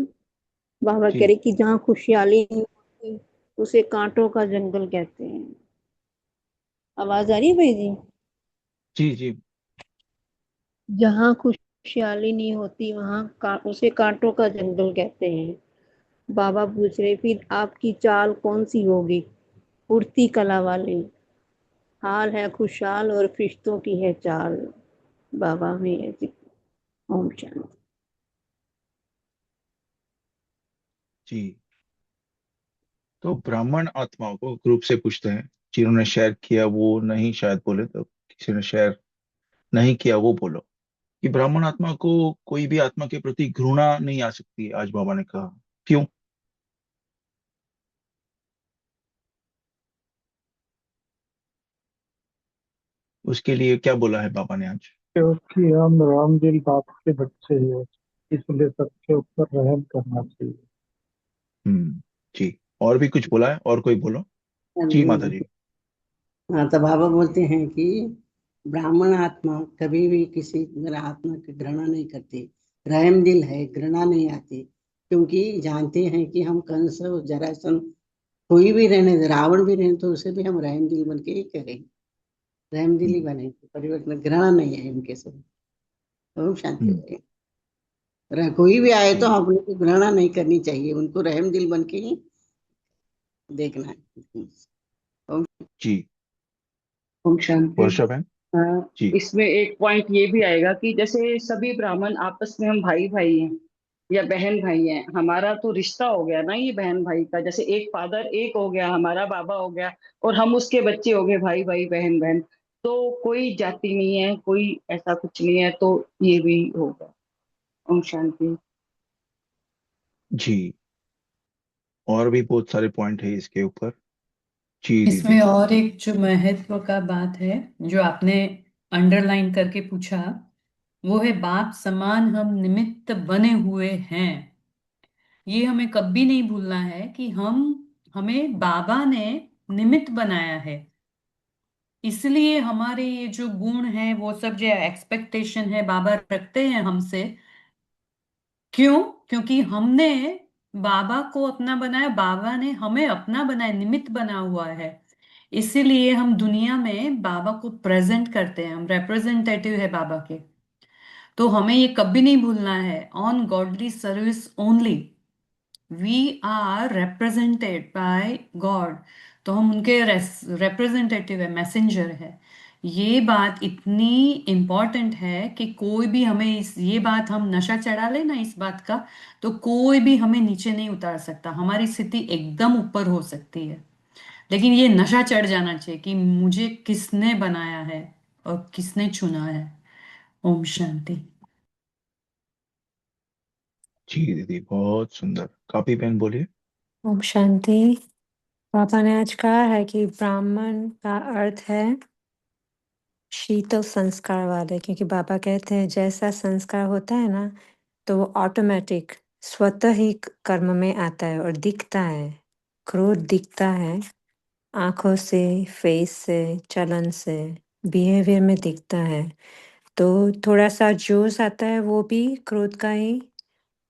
बाबा कह जी रहे कि जहाँ खुशहाली नहीं होती उसे कांटों का जंगल कहते हैं। आवाज आ रही है भाई जी? जी जी। जहाँ खुशहाली नहीं होती वहाँ उसे कांटों का जंगल कहते हैं। बाबा पूछ रहे फिर आपकी चाल कौन सी होगी? उड़ती कला वाली। हाल है खुशहाल और फरिश्तों की है चाल। बाबा में ऐसी। ओम शांति। जी, तो ब्राह्मण आत्माओं को ग्रुप से पूछते हैं, जिन्होंने शेयर किया वो नहीं शायद बोले, तो किसी ने शेयर नहीं किया वो बोलो, कि ब्राह्मण आत्मा को कोई भी आत्मा के प्रति घृणा नहीं आ सकती है। आज बाबा ने कहा क्यों? उसके लिए क्या बोला है बाबा ने आज? क्योंकि हम रामदिल बाप के बच्चे हैं, इसलिए सबके ऊपर रहम करना चाहिए। जी, और भी कुछ बोला है? और कोई बोलो। जी माता जी। हाँ, तो बाबा बोलते हैं कि ब्राह्मण आत्मा कभी भी किसी मेरा आत्मा की घृणा नहीं करती, रहम दिल है, घृणा नहीं आती, क्योंकि जानते हैं कि हम कंस और जरासंध कोई भी रहने दे, रावण भी रहने तो उसे भी हम रहम दिल बन के ही करें, रहम दिल ही हम्म, बने, परिवर्तन घृणा नहीं है इनके सब। ओम शांति हम्म, रहे। कोई भी आए तो जी अपने को घृणा नहीं करनी चाहिए, उनको रहम दिल बन के ही देखना है। ओम जी। ओम शांति। वर्षा बहन। जी इसमें एक पॉइंट ये भी आएगा कि जैसे सभी ब्राह्मण आपस में हम भाई भाई हैं या बहन भाई हैं, हमारा तो रिश्ता हो गया ना ये बहन भाई का। जैसे एक फादर एक हो गया, हमारा बाबा हो गया, और हम उसके बच्चे हो गए, भाई भाई बहन बहन। तो कोई जाति नहीं है, कोई ऐसा कुछ नहीं है, तो ये भी होगा। ओम शांति। जी, और भी बहुत सारे पॉइंट है इसके ऊपर। जी इसमें दीदी। और एक जो महत्व का बात है जो आपने अंडरलाइन करके पूछा, वो है बाप समान हम निमित्त बने हुए हैं। ये हमें कभी नहीं भूलना है कि हम हमें बाबा ने निमित्त बनाया है, इसलिए हमारे ये जो गुण है, वो सब जो एक्सपेक्टेशन है बाबा रखते हैं हमसे। क्यों? क्योंकि हमने बाबा को अपना बनाया, बाबा ने हमें अपना बनाया, निमित्त बना हुआ है। इसीलिए हम दुनिया में बाबा को प्रेजेंट करते हैं, हम रिप्रेजेंटेटिव है बाबा के। तो हमें ये कभी नहीं भूलना है, on godly service only we are represented by God. तो हम उनके रिप्रेजेंटेटिव है, मैसेंजर है। ये बात इतनी इम्पोर्टेंट है कि कोई भी हमें ये बात हम नशा चढ़ा ले ना इस बात का, तो कोई भी हमें नीचे नहीं उतार सकता, हमारी स्थिति एकदम ऊपर हो सकती है। लेकिन ये नशा चढ़ जाना चाहिए कि मुझे किसने बनाया है और किसने चुना है। ओम शांति। जी दीदी, बहुत सुंदर। कापी पेन बोलिए। ओम शांति। पापा ने आज कहा है कि ब्राह्मण का अर्थ है शीतल संस्कार वाले, क्योंकि बाबा कहते हैं जैसा संस्कार होता है ना, तो वो ऑटोमेटिक स्वतः ही कर्म में आता है और दिखता है। क्रोध दिखता है आंखों से, फेस से, चलन से, बिहेवियर में दिखता है। तो थोड़ा सा जोश आता है, वो भी क्रोध का ही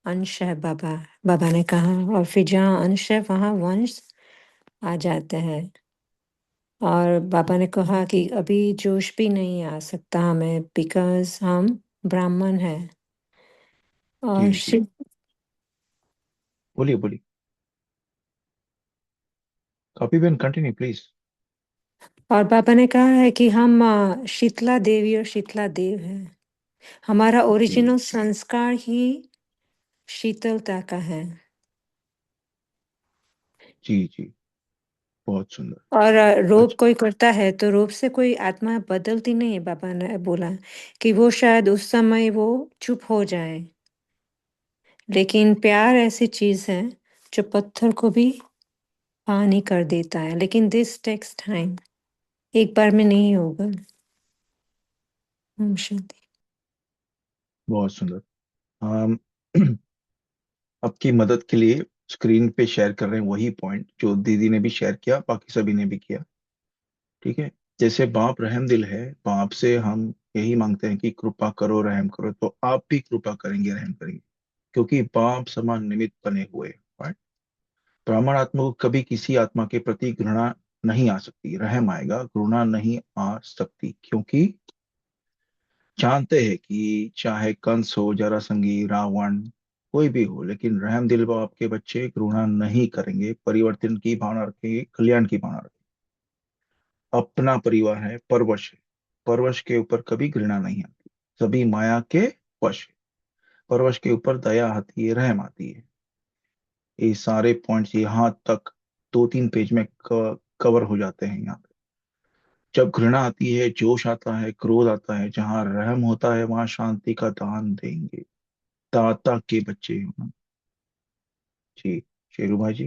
अंश है, बाबा बाबा ने कहा। और फिर जहाँ अंश है वहाँ वंश आ जाते हैं। और बाबा ने कहा कि अभी जोश भी नहीं आ सकता हमें, बिकॉज हम ब्राह्मण हैं। और जी जी, बोलिए बोलिए। Copy pen continue please. और बाबा ने कहा है कि हम शीतला देवी और शीतला देव हैं। हमारा जी ओरिजिनल संस्कार ही शीतलता का है। जी जी, बहुत सुंदर। और रोप अच्छा, कोई करता है तो रोप से कोई आत्मा बदलती नहीं है। बाबा ने बोला कि वो शायद उस समय वो चुप हो जाए, लेकिन प्यार ऐसी चीज है जो पत्थर को भी पानी कर देता है। लेकिन दिस टेक्स टाइम, एक बार में नहीं होगा। ओम शांति। बहुत सुंदर। हम आपकी मदद के लिए स्क्रीन पे शेयर कर रहे हैं वही पॉइंट जो दीदी ने भी शेयर किया, बाकी सभी ने भी किया। ठीक है। जैसे बाप रहम दिल है, बाप से हम यही मांगते हैं कि कृपा करो, रहम करो, तो आप भी कृपा करेंगे, रहम करेंगे, क्योंकि बाप समान निमित्त बने हुए हैं। right? ब्राह्मण आत्मा को कभी किसी आत्मा के प्रति घृणा नहीं आ सकती, रहम आएगा, घृणा नहीं आ सकती, क्योंकि जानते हैं कि चाहे कंस हो, जरासंगी, रावण, कोई भी हो, लेकिन रहम दिल बाप के बच्चे घृणा नहीं करेंगे, परिवर्तन की भावना रखेंगे, कल्याण की भावना रखेंगे। अपना परिवार है, परवश है, परवश के ऊपर कभी घृणा नहीं आती, सभी माया के वश है। परवश के ऊपर दया आती है, रहम आती है। ये सारे पॉइंट्स यहाँ तक 2-3 पेज में कवर हो जाते हैं यहाँ पे। जब घृणा आती है, जोश आता है, क्रोध आता है, जहाँ रहम होता है वहां शांति का दान देंगे, दाता के बच्चे हो ना। जी, शेरू भाई जी।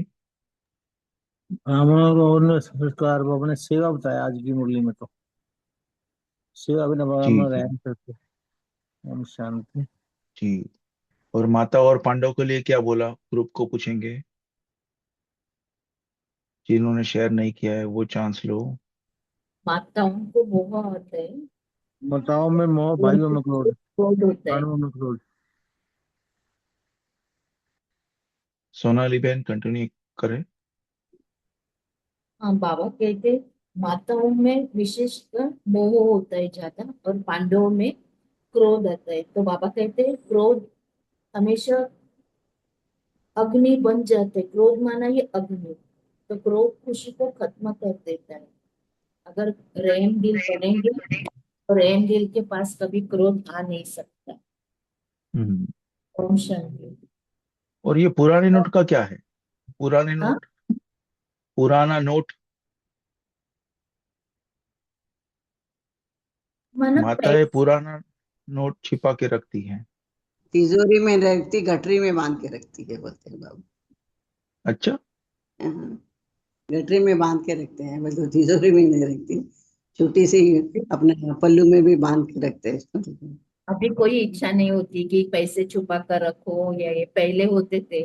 ब्राह्मणों को और संस्कार वो अपने सेवा बताया आज की मुरली में, तो सेवा बिना जी ब्राह्मण जी रह नहीं सकते। ओम शांति। जी। और माता और पांडव के लिए क्या बोला, ग्रुप को पूछेंगे। जिन्होंने शेयर नहीं किया है वो चांस लो। माताओं को मोह होता है, बताओ में मोह, भाइयों में क्रोध, क्रोध होता है। प्राणों में क्रोध। सोनाली बहन कंटिन्यू करें। हाँ, बाबा कहते हैं, माताओं में विशेषकर मोह होता है ज्यादा, और पांडवों में क्रोध आता है। तो बाबा कहते हैं क्रोध हमेशा अग्नि बन जाते, क्रोध माना ये अग्नि। तो क्रोध खुशी को खत्म कर देता है। अगर रहम दिल बनेंगे तो रहम दिल के पास कभी क्रोध आ नहीं सकता। हम्म। ओम शांति। और ये पुराने नोट का क्या है? पुराने हाँ, नोट, पुराना नोट, माना माताएं पुराना नोट छिपा के रखती हैं। तिजोरी में रखती, गठरी में बांध के रखती है, बोलते हैं बाबू। अच्छा। हाँ, गठरी में बांध के रखते हैं, बोलते तिजोरी में नहीं रखती, छोटी सी अपने पल्लू में भी बांध के रखते हैं। अभी कोई इच्छा नहीं होती कि पैसे छुपा कर रखो, या ये पहले होते थे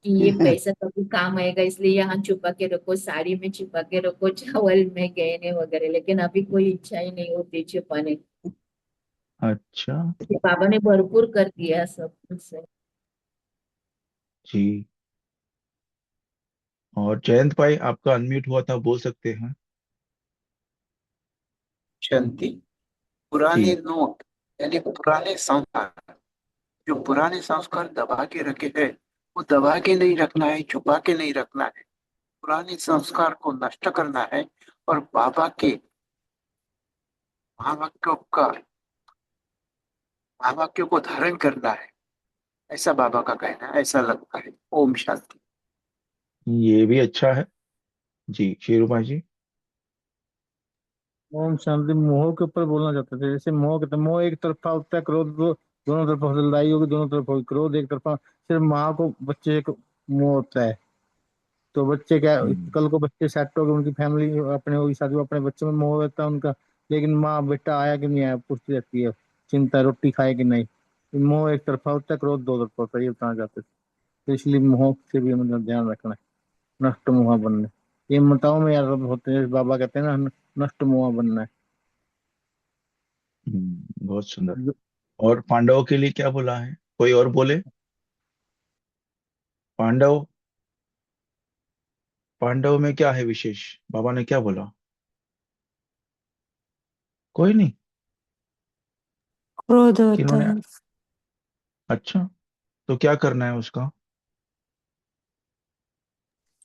कि ये पैसा कभी काम आएगा, इसलिए यहाँ छुपा के रखो, साड़ी में छुपा के रखो, चावल में, गहने वगैरह। लेकिन अभी कोई इच्छा ही नहीं होती छुपाने की। अच्छा। बाबा ने भरपूर कर दिया सब कुछ। जी। और जयंत भाई, आपका अनम्यूट हुआ था, बोल सकते हैं। शांति। पुराने जी। नोट यानी पुराने संस्कार, जो पुराने संस्कार दबा के रखे हैं, वो दबा के नहीं रखना है, छुपा के नहीं रखना है। पुराने संस्कार को नष्ट करना है और बाबा के महावाक्यों का महावाक्यों को धारण करना है, ऐसा बाबा का कहना है, ऐसा लगता है। ओम शांति। ये भी अच्छा है। जी शेरू भाई जी। ओम शांति। मोह के ऊपर बोलना चाहते थे। जैसे मोह कहते हैं, मोह एक तरफा होता है, क्रोध दोनों तरफा होता है, लड़ाई होगी दोनों तरफा होगी, क्रोध एक तरफा। सिर्फ माँ को बच्चे को मोह होता है। तो बच्चे क्या, हम्म। कल को बच्चे सेट हो गए, उनकी फैमिली अपने होगी, शादी में अपने बच्चों में मोह रहता है उनका। लेकिन माँ बेटा आया कि नहीं आया पूछती रहती है, चिंता रोटी खाए कि नहीं। तो मोह एक तरफा होता है, क्रोध दो तरफा होता है, ये बताना चाहते थे। तो इसलिए मोह से भी हमें ध्यान रखना है, नष्ट मोह बनने। ये मताओं में यार होते हैं, बाबा कहते हैं ना, नष्ट मोह बनना है। बहुत सुंदर। और पांडवों के लिए क्या बोला है? कोई और बोले। पांडव, पांडव में क्या है विशेष? बाबा ने क्या बोला? कोई नहीं। क्रोध होता किन्होंने? है। अच्छा, तो क्या करना है उसका?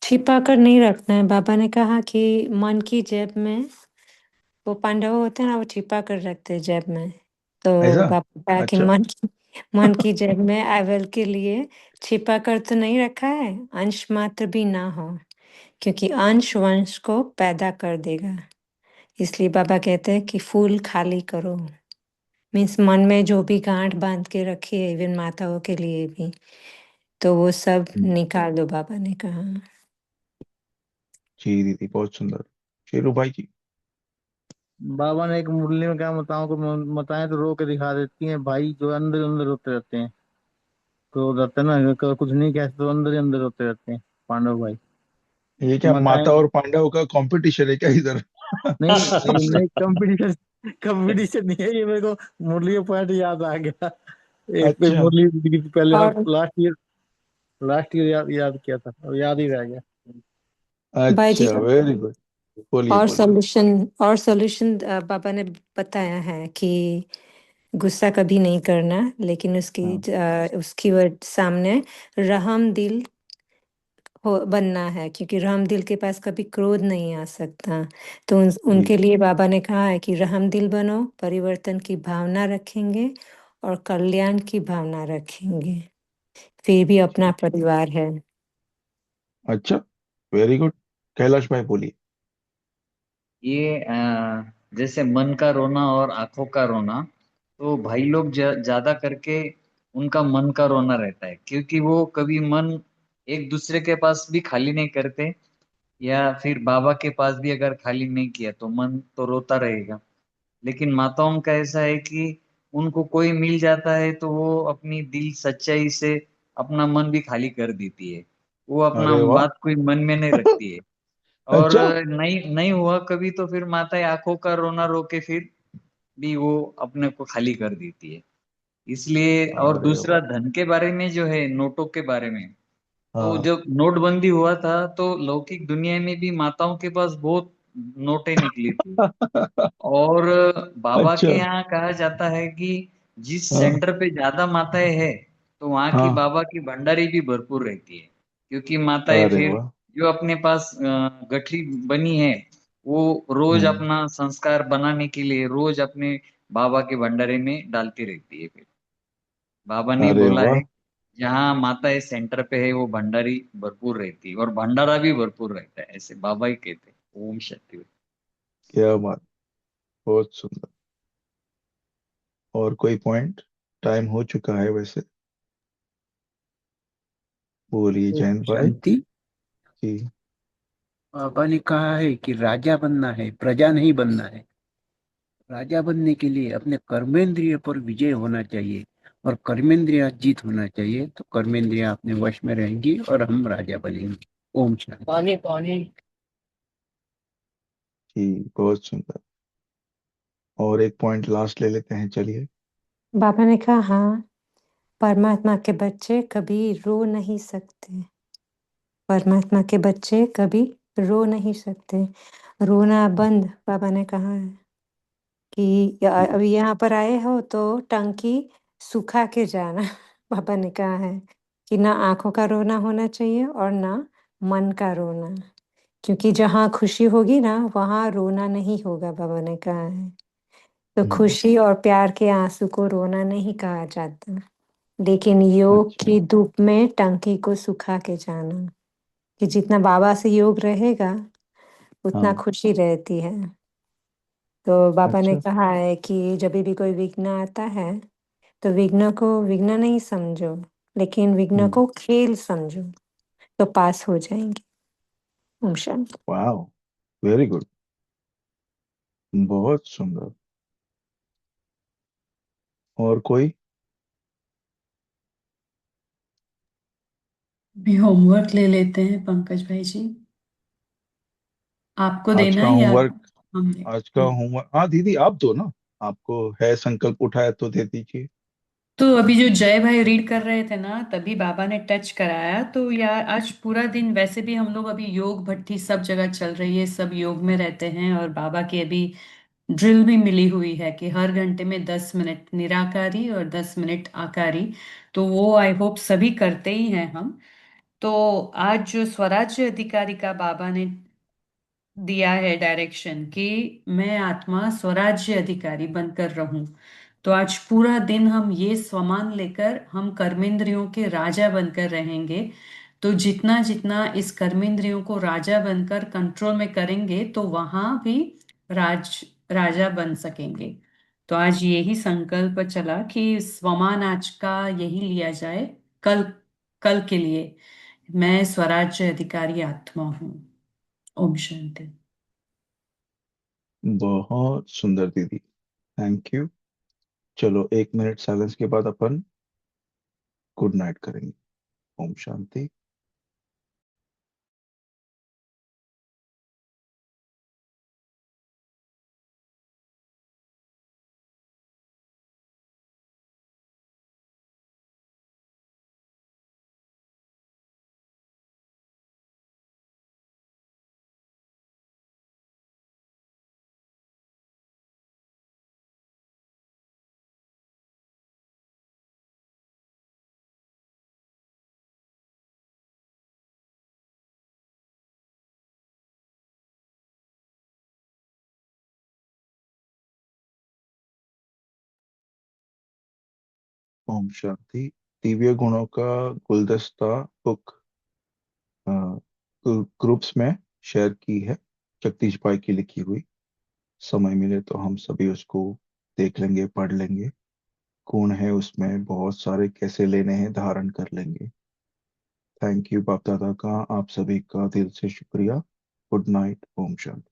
छिपा कर नहीं रखना है। बाबा ने कहा कि मन की जेब में, वो पांडव होते हैं ना, वो छिपा कर रखते हैं जेब में। तो ऐसा? बाबा ने कहा कि अच्छा। मन की जेब में अवेल के लिए छिपा कर तो नहीं रखा है, अंश मात्र भी ना हो, क्योंकि अंश वंश को पैदा कर देगा। इसलिए बाबा कहते हैं कि फूल खाली करो। मीन्स मन में जो भी गांठ बांध के रखी है, इवन माताओं के लिए भी, तो वो सब हम्म। निकाल दो, बाबा ने कहा। जी दीदी, बहुत सुंदर। शेरू भाई जी। बाबा ने एक मुरली में क्या मताओं को मताएं तो रो के दिखा देती हैं भाई, जो अंदर अंदर होते रहते हैं। तो रहते हैं ना, कुछ नहीं कहते तो अंदर ही अंदर होते रहते हैं पांडव भाई। ये तो क्या मताएं, माता और पांडव का कंपटीशन है क्या इधर? नहीं नहीं, कंपटीशन कंपटीशन नहीं है ये। मेरे को मुरली का पॉइंट याद आ गया। एक कोई अच्छा। मुरली की पहले और लास्ट ईयर याद किया था, और याद ही रह गया। भाई जी, अच्छा, वेरी गुड। बोलिए बोलिए। और सॉल्यूशन बाबा ने बताया है कि गुस्सा कभी नहीं करना, लेकिन हाँ। उसकी सामने रहम दिल हो बनना है, क्योंकि रहम दिल के पास कभी क्रोध नहीं आ सकता। तो जी। उनके लिए बाबा ने कहा है कि रहम दिल बनो, परिवर्तन की भावना रखेंगे और कल्याण की भावना रखेंगे, फिर भी अपना परिवार है। अच्छा, वेरी गुड। कैलाश भाई बोलिए। ये जैसे मन का रोना और आंखों का रोना, तो भाई लोग ज्यादा करके उनका मन का रोना रहता है, क्योंकि वो कभी मन एक दूसरे के पास भी खाली नहीं करते, या फिर बाबा के पास भी अगर खाली नहीं किया तो मन तो रोता रहेगा। लेकिन माताओं का ऐसा है कि उनको कोई मिल जाता है तो वो अपनी दिल सच्चाई से अपना मन भी खाली कर देती है। वो अपना अरे वाह। बात कोई मन में नहीं रखती है। और अच्छा। नहीं नहीं हुआ कभी तो फिर माता आंखों का रोना रो के फिर भी वो अपने को खाली कर देती है। इसलिए, और अरे दूसरा वाह। धन के बारे में जो है, नोटों के बारे में, तो हाँ। जब नोटबंदी हुआ था तो लौकिक दुनिया में भी माताओं के पास बहुत नोटें निकली थी। और बाबा अच्छा। के यहाँ कहा जाता है कि जिस हाँ। सेंटर पे ज्यादा माताएं हैं तो वहाँ की हाँ। बाबा की भंडारी भी भरपूर रहती है, क्योंकि माताएं अरे फिर वाह। जो अपने पास गठरी बनी है, वो रोज हम्म। अपना संस्कार बनाने के लिए रोज अपने बाबा के भंडारे में डालती रहती है। फिर बाबा ने अरे बोला वाह। है, जहाँ माताएं सेंटर पे है वो भंडारी भरपूर रहती है, और भंडारा भी भरपूर रहता है, ऐसे बाबा ही कहते हैं। ओम शक्ति। क्या बात। बहुत सुंदर। और कोई पॉइंट? टाइम हो चुका है वैसे। बोलिए ओम जयंत भाई शांति। जी। बाबा ने कहा है कि राजा बनना है, प्रजा नहीं बनना है। राजा बनने के लिए अपने कर्मेंद्रिय पर विजय होना चाहिए, और कर्मेंद्रिया जीत होना चाहिए, तो कर्मेंद्रिया अपने वश में रहेंगी और हम राजा बनेंगे। ओम शांति। पानी पानी। जी, बहुत सुंदर। और एक पॉइंट लास्ट ले लेते हैं, चलिए। बाबा ने कहा हाँ, परमात्मा के बच्चे कभी रो नहीं सकते। परमात्मा के बच्चे कभी रो नहीं सकते। रोना बंद, बाबा ने कहा है कि अभी यहाँ पर आए हो तो टंकी सुखा के जाना। पापा ने कहा है कि ना आंखों का रोना होना चाहिए और ना मन का रोना, क्योंकि जहाँ खुशी होगी ना वहाँ रोना नहीं होगा, बाबा ने कहा है। तो खुशी और प्यार के आंसू को रोना नहीं कहा जाता, लेकिन योग अच्छा। की धूप में टंकी को सुखा के जाना, कि जितना बाबा से योग रहेगा उतना हाँ। खुशी रहती है। तो बाबा ने अच्छा। कहा है कि जब भी कोई विघ्न आता है तो विघ्न को विघ्न नहीं समझो, लेकिन विघ्न को खेल समझो, तो पास हो जाएंगे। ओम शांति। वाह, वेरी गुड, बहुत सुंदर। और कोई? भी होमवर्क ले लेते हैं पंकज भाई जी। आपको आज देना का है या होमवर्क? हम दें? आज का होमवर्क, हाँ दीदी आप दो ना। आपको है संकल्प उठाया तो दे दीजिए। तो अभी जो जय भाई रीड कर रहे थे ना, तभी बाबा ने टच कराया। तो यार आज पूरा दिन वैसे भी हम लोग अभी योग भट्ठी सब जगह चल रही है, सब योग में रहते हैं, और बाबा की अभी ड्रिल भी मिली हुई है कि हर घंटे में 10 मिनट निराकारी और 10 मिनट आकारी। तो वो आई होप सभी करते ही हैं हम। तो आज जो स्वराज्य अधिकारी का बाबा ने दिया है डायरेक्शन कि मैं आत्मा स्वराज्य अधिकारी बनकर रहूं, तो आज पूरा दिन हम ये स्वमान लेकर हम कर्मेंद्रियों के राजा बनकर रहेंगे। तो जितना जितना इस कर्मेंद्रियों को राजा बनकर कंट्रोल में करेंगे तो वहां भी राजा बन सकेंगे। तो आज यही संकल्प चला कि स्वमान आज का यही लिया जाए, कल कल के लिए मैं स्वराज्य अधिकारी आत्मा हूँ। ओम शांति। बहुत सुंदर दीदी, थैंक यू। चलो 1 मिनट साइलेंस के बाद अपन गुड नाइट करेंगे। ओम शांति। ओम शांति। दिव्य गुणों का गुलदस्ता बुक ग्रुप्स में शेयर की है, जगदीश भाई की लिखी हुई। समय मिले तो हम सभी उसको देख लेंगे, पढ़ लेंगे। गुण है उसमें बहुत सारे, कैसे लेने हैं धारण कर लेंगे। थैंक यू बाप दादा का, आप सभी का दिल से शुक्रिया। Good night. ओम शांति।